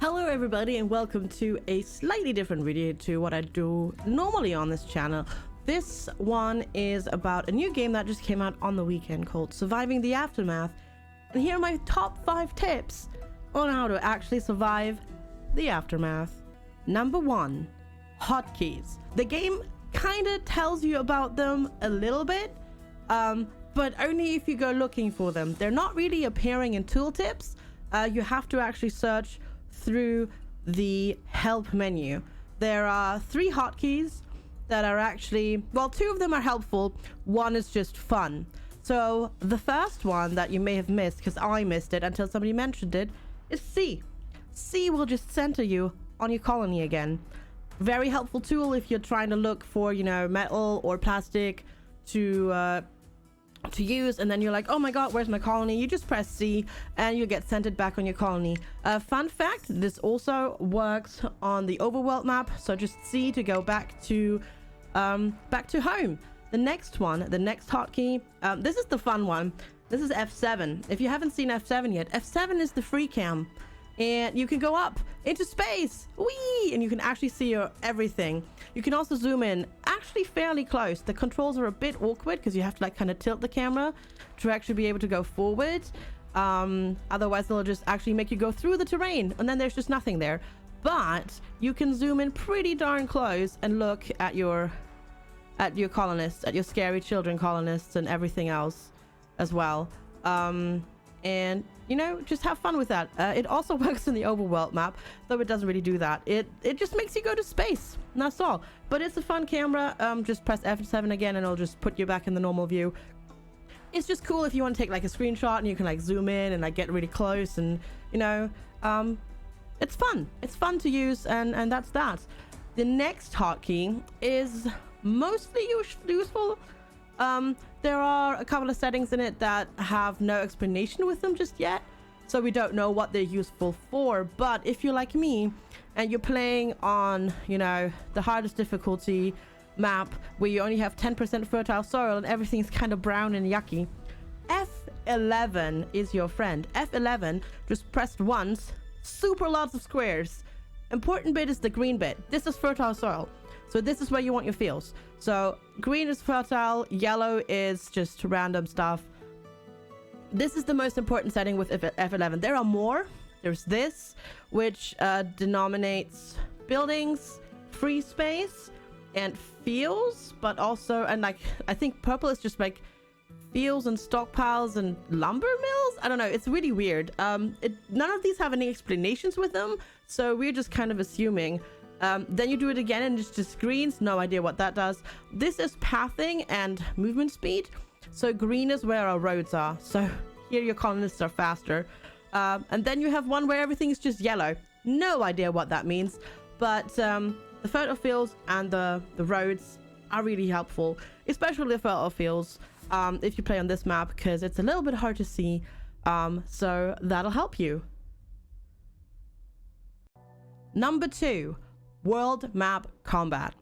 Hello everybody and welcome to a slightly different video to what I do normally on this channel. This one is about a new game that just came out on the weekend called Surviving the Aftermath. And here are my top 5 tips on how to actually survive the aftermath. Number 1, hotkeys. The game kind of tells you about them a little bit, but only if you go looking for them. They're not really appearing in tooltips. You have to actually search through the help menu. There are 3 hotkeys that are actually, well, 2 of them are helpful, 1 is just fun. So the first one that you may have missed, because I missed it until somebody mentioned it, is C. C will just center you on your colony again. Very helpful tool if you're trying to look for, you know, metal or plastic to use, and then you're like, oh my god, where's my colony? You just press C and you get centered back on your colony. Fun fact, this also works on the overworld map, so just C to go back to home. The next one, the next hotkey, this is the fun one. This is F7. If you haven't seen F7 yet, F7 is the free cam, and you can go up into space, whee, and you can actually see everything. You can also zoom in actually fairly close. The controls are a bit awkward because you have to like kind of tilt the camera to actually be able to go forward. Otherwise they'll just actually make you go through the terrain and then there's just nothing there. But you can zoom in pretty darn close and look at your colonists, at your scary children colonists and everything else as well. And you know, just have fun with that. It also works in the overworld map, though it doesn't really do that. It just makes you go to space, and that's all. But it's a fun camera. Just press F7 again and it'll just put you back in the normal view. It's just cool if you want to take like a screenshot and you can like zoom in and like get really close, and you know, it's fun. It's fun to use, and that's that. The next hotkey is mostly useful. There are a couple of settings in it that have no explanation with them just yet, so we don't know what they're useful for. But if you're like me and you're playing on, you know, the hardest difficulty map where you only have 10% fertile soil and everything's kind of brown and yucky, F11 is your friend. F11 just pressed once, super lots of squares. Important bit is the green bit. This is fertile soil. So this is where you want your fields. So green is fertile, yellow is just random stuff. This is the most important setting with F11. There are more. There's this, which denominates buildings, free space, and fields, but also, and like, I think purple is just like fields and stockpiles and lumber mills. I don't know. It's really weird. None of these have any explanations with them, so we're just kind of assuming. Then you do it again and it's just greens. No idea what that does. This is pathing and movement speed. So green is where our roads are. So here your colonists are faster. And then you have one where everything is just yellow. No idea what that means. But the fertile fields and the roads are really helpful. Especially the fertile fields if you play on this map, because it's a little bit hard to see. So that'll help you. Number 2. World map combat.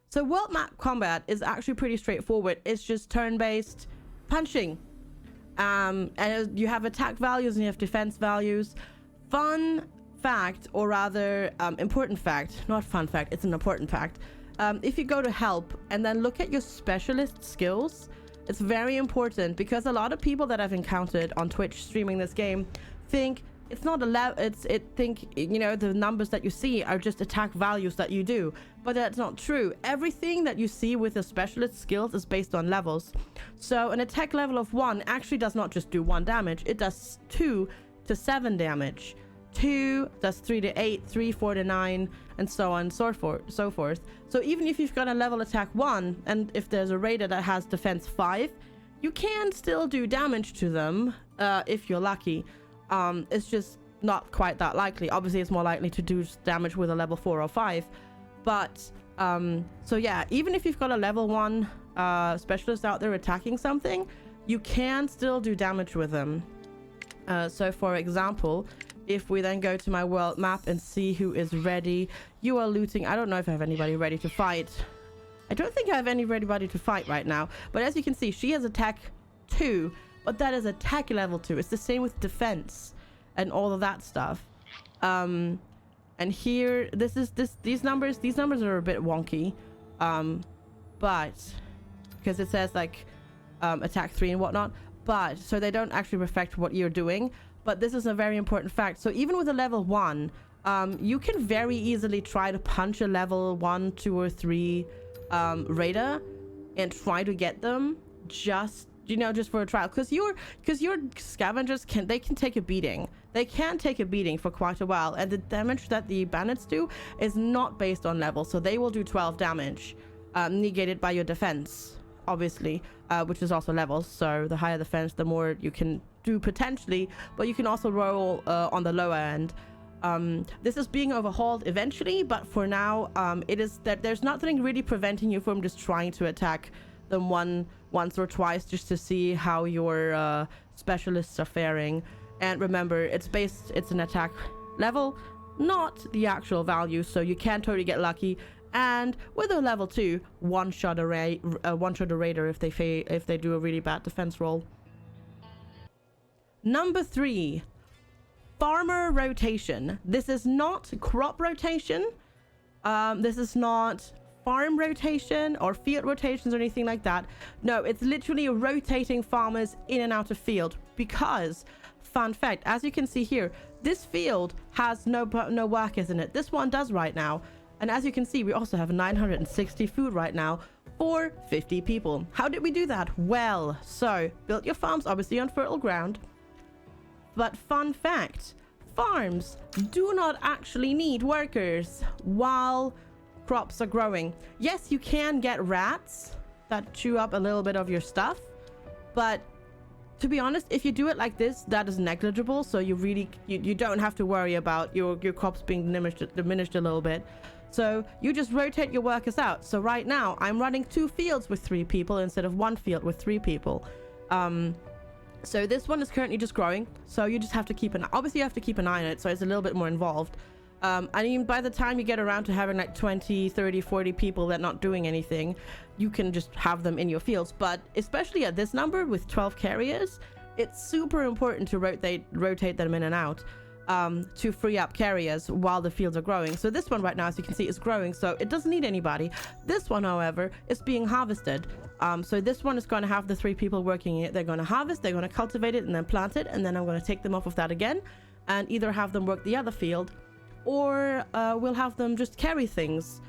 So world map combat is actually pretty straightforward. It's just turn-based punching, and you have attack values and you have defense values. Fun fact, or rather important fact, not fun fact, it's an important fact. If you go to help and then look at your specialist skills, it's very important, because a lot of people that I've encountered on Twitch streaming this game think it's not a level, you know, the numbers that you see are just attack values that you do, but that's not true. Everything that you see with the specialist skills is based on levels. So an attack level of 1 actually does not just do 1 damage, it does 2 to 7 damage. 2 does 3 to 8, 3, 4 to 9, and so on and so forth. So even if you've got a level attack 1, and if there's a raider that has defense 5, you can still do damage to them if you're lucky. It's just not quite that likely. Obviously it's more likely to do damage with a level 4 or 5, but so yeah, even if you've got a level 1 specialist out there attacking something, you can still do damage with them. So for example, if we then go to my world map and see who is ready, you are looting. I don't know if I have anybody ready to fight. I don't think I have anybody to fight right now, but as you can see, she has attack 2, but that is attack level 2. It's the same with defense and all of that stuff. And here, these numbers are a bit wonky, but because it says like attack 3 and whatnot, but so they don't actually reflect what you're doing. But this is a very important fact. So even with a level 1, you can very easily try to punch a level 1, 2, or 3 raider and try to get them just for a trial, because your scavengers can take a beating. They can take a beating for quite a while, and the damage that the bandits do is not based on level, so they will do 12 damage, negated by your defense, obviously, which is also levels. So the higher defense, the more you can do potentially, but you can also roll on the lower end. This is being overhauled eventually, but for now, it is that there's nothing really preventing you from just trying to attack them once or twice just to see how your specialists are faring. And remember, it's an attack level, not the actual value, so you can totally get lucky. And with a level 2, one-shot a raider if they do a really bad defense roll. Number 3, farmer rotation. This is not crop rotation. This is not farm rotation or field rotations or anything like that. No, it's literally rotating farmers in and out of field, because fun fact, as you can see here, this field has no workers in it. This one does right now. And as you can see, we also have 960 food right now for 50 people. How did we do that? Well, so build your farms obviously on fertile ground. But fun fact, farms do not actually need workers while crops are growing. Yes, you can get rats that chew up a little bit of your stuff, but to be honest, if you do it like this, that is negligible. So you really you don't have to worry about your crops being diminished a little bit. So you just rotate your workers out. So right now I'm running 2 fields with 3 people instead of 1 field with 3 people. So this one is currently just growing, so you just have to keep obviously you have to keep an eye on it, so it's a little bit more involved. I mean, by the time you get around to having like 20, 30, 40 people that are not doing anything, you can just have them in your fields. But especially at this number with 12 carriers, it's super important to rotate them in and out to free up carriers while the fields are growing. So this one right now, as you can see, is growing, so it doesn't need anybody. This one, however, is being harvested. So this one is going to have the 3 people working in it. They're going to harvest, they're going to cultivate it, and then plant it, and then I'm going to take them off of that again and either have them work the other field, or we'll have them just carry things.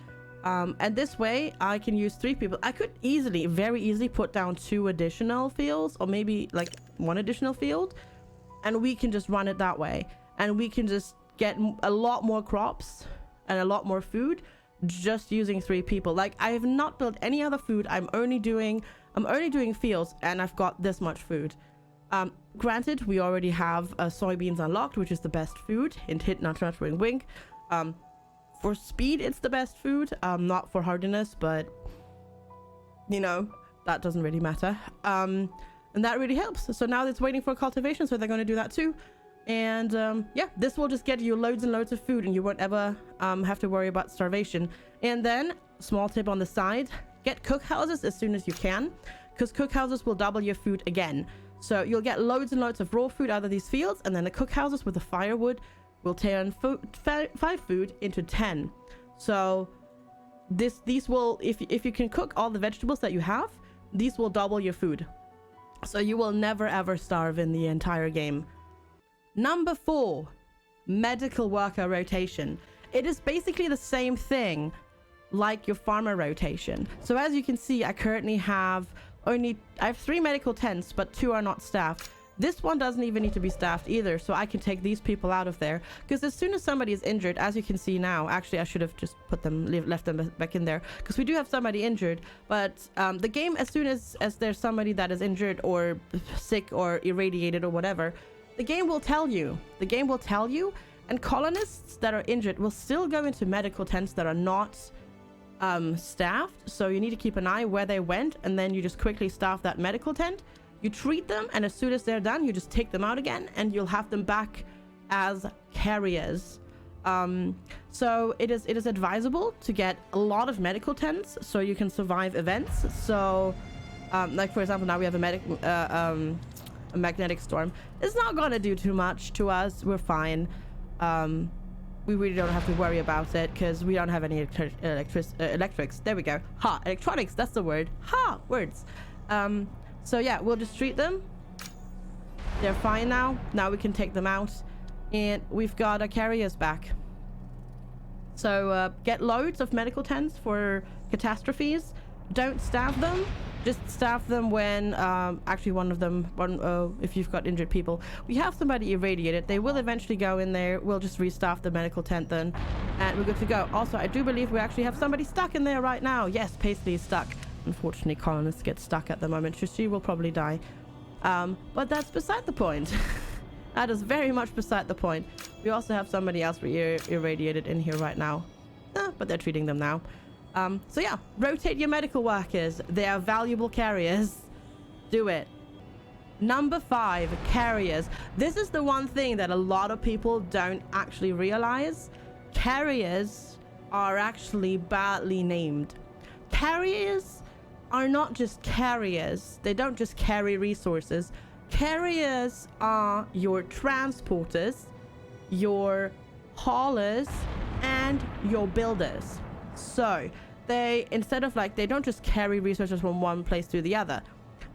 And this way I can use 3 people. I could very easily put down 2 additional fields, or maybe like 1 additional field, and we can just run it that way, and we can just get a lot more crops and a lot more food just using 3 people. Like, I have not built any other food. I'm only doing fields, and I've got this much food. Granted, we already have soybeans unlocked, which is the best food. Hint, not wing wink. For speed, it's the best food. Not for hardiness, but you know, that doesn't really matter. And that really helps. So now it's waiting for cultivation, so they're going to do that too. And yeah, this will just get you loads and loads of food, and you won't ever have to worry about starvation. And then, small tip on the side, get cookhouses as soon as you can, because cookhouses will double your food again. So you'll get loads and loads of raw food out of these fields, and then the cookhouses with the firewood will turn 5 food into 10. So these will, if you can cook all the vegetables that you have, these will double your food. So you will never ever starve in the entire game. Number 4, medical worker rotation. It is basically the same thing like your farmer rotation. So as you can see, I currently have I have 3 medical tents, but 2 are not staffed. This one doesn't even need to be staffed either, so I can take these people out of there, because as soon as somebody is injured, as you can see now, actually I should have just left them back in there, because we do have somebody injured. But the game, as soon as there's somebody that is injured or sick or irradiated or whatever, the game will tell you. And colonists that are injured will still go into medical tents that are not staffed. So you need to keep an eye where they went, and then you just quickly staff that medical tent. You treat them, and as soon as they're done, you just take them out again, and you'll have them back as carriers. So it is advisable to get a lot of medical tents so you can survive events. So like for example, now we have a magnetic storm. It's not gonna do too much to us. We're fine. we really don't have to worry about it because we don't have any electrics. There we go. Ha, electronics, that's the word. Ha, words. So yeah, we'll just treat them. They're fine now. Now we can take them out. And we've got our carriers back. So get loads of medical tents for catastrophes. Don't staff them. Just staff them when actually one of them, if you've got injured people. We have somebody irradiated. They will eventually go in there. We'll just restaff the medical tent then, and we're good to go. Also, I do believe we actually have somebody stuck in there right now. Yes, Paisley is stuck. Unfortunately, colonists get stuck at the moment, so she will probably die. But that's beside the point. That is very much beside the point. We also have somebody else irradiated in here right now. But they're treating them now. So yeah, rotate your medical workers. They are valuable carriers. Do it. Number 5, carriers. This is the one thing that a lot of people don't actually realize. Carriers are actually badly named. Carriers are not just carriers. They don't just carry resources. Carriers are your transporters, your haulers, and your builders. So they, instead of like, they don't just carry resources from one place to the other.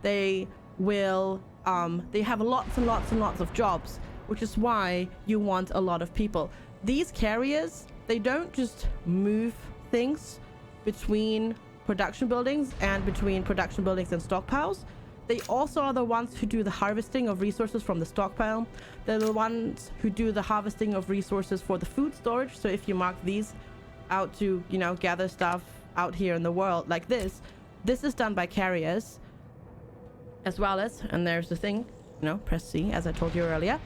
They will, they have lots and lots and lots of jobs, which is why you want a lot of people. These carriers, they don't just move things between production buildings and stockpiles. They also are the ones who do the harvesting of resources from the stockpile. They're the ones who do the harvesting of resources for the food storage. So if you mark these out to, you know, gather stuff out here in the world like this is done by carriers, as well as, and there's the thing, you know, press C as I told you earlier,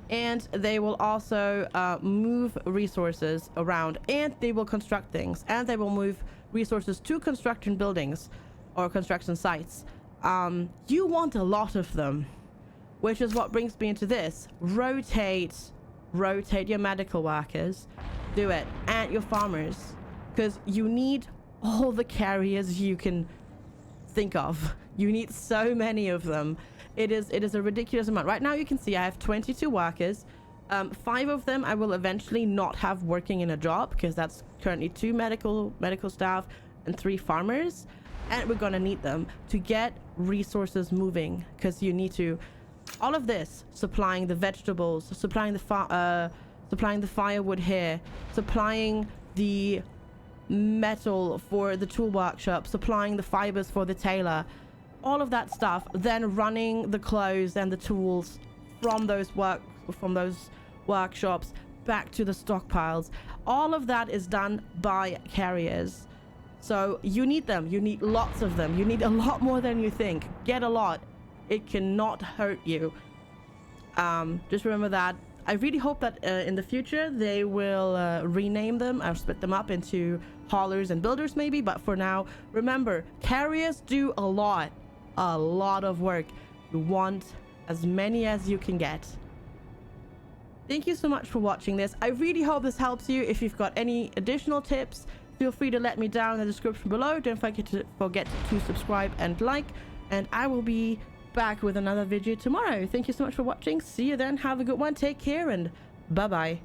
and they will also move resources around, and they will construct things, and they will move resources to construction buildings or construction sites. You want a lot of them, which is what brings me into this. Rotate your medical workers. Do it. And your farmers, because you need all the carriers you can think of. You need so many of them. It is a ridiculous amount. Right now you can see I have 22 workers. 5 of them I will eventually not have working in a job, because that's currently 2 medical staff and 3 farmers, and we're gonna need them to get resources moving, because you need to, all of this, supplying the vegetables, supplying the firewood here, supplying the metal for the tool workshop, supplying the fibers for the tailor, all of that stuff, then running the clothes and the tools from those workshops back to the stockpiles. All of that is done by carriers. So you need them. You need lots of them. You need a lot more than you think. Get a lot. It cannot hurt you. Just remember that. I really hope that in the future they will rename them or split them up into haulers and builders maybe, but for now, remember, carriers do a lot of work. You want as many as you can get. Thank you so much for watching this. I really hope this helps you. If you've got any additional tips, feel free to let me down in the description below. Don't forget to subscribe and like, and I will be back with another video tomorrow. Thank you so much for watching. See you then. Have a good one. Take care and bye bye.